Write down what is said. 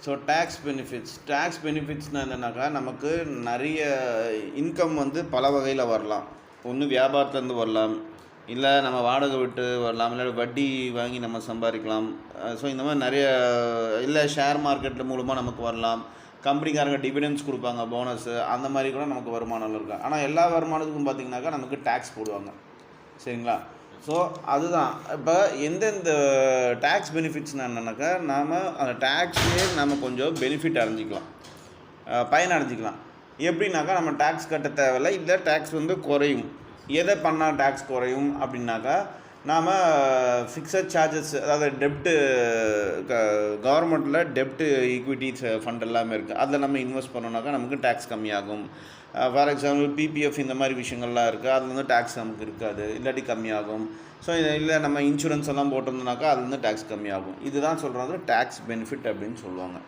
So tax பெனிஃபிட்ஸ்னால் என்னென்னாக்கா நமக்கு நிறைய income வந்து பல வகையில் வரலாம். ஒன்று வியாபாரத்துலேருந்து வரலாம், இல்லை நம்ம வாடகை விட்டு வரலாம், இல்லை வட்டி வாங்கி நம்ம சம்பாதிக்கலாம். ஸோ இந்த மாதிரி நிறைய, இல்லை ஷேர் மார்க்கெட்டில் மூலமாக நமக்கு வரலாம். கம்பெனிக்காரங்க டிவிடெண்ட்ஸ் கொடுப்பாங்க, போனஸு, அந்த மாதிரி கூட நமக்கு வருமானம் இருக்குது. ஆனால் எல்லா வருமானத்துக்கும் பார்த்திங்கனாக்கா நமக்கு டேக்ஸ் போடுவாங்க. சரிங்களா? ஸோ அதுதான் இப்போ எந்தெந்த டேக்ஸ் பெனிஃபிட்ஸ்னால் என்னென்னாக்கா, நாம் அந்த டேக்ஸ்லேயே நம்ம கொஞ்சம் பெனிஃபிட் அடைஞ்சிக்கலாம், பயன் அடைஞ்சிக்கலாம். எப்படின்னாக்கா நம்ம டேக்ஸ் கட்ட தேவையில்லை, இல்லை டேக்ஸ் வந்து குறையும். எதை பண்ணால் டேக்ஸ் குறையும் அப்படின்னாக்கா, நாம் ஃபிக்ஸட் சார்ஜஸ், அதாவது டெப்ட்டு, கவர்மெண்ட்டில் டெப்ட்டு ஈக்விட்டிஸ் ஃபண்ட் எல்லாமே இருக்குது, அதில் நம்ம இன்வெஸ்ட் பண்ணோன்னாக்கா நமக்கு டேக்ஸ் கம்மியாகும். ஃபார் எக்ஸாம்பிள் பிபிஎஃப் இந்த மாதிரி விஷயங்கள்லாம் இருக்குது, அதில் வந்து டேக்ஸ் நமக்கு இருக்காது, இல்லாட்டி கம்மியாகும். ஸோ இல்லை நம்ம இன்சூரன்ஸ் எல்லாம் போட்டிருந்தோம்னாக்கா அதுலேருந்து டேக்ஸ் கம்மியாகும். இதுதான் சொல்கிறது டேக்ஸ் பெனிஃபிட் அப்படின்னு சொல்லுவாங்க.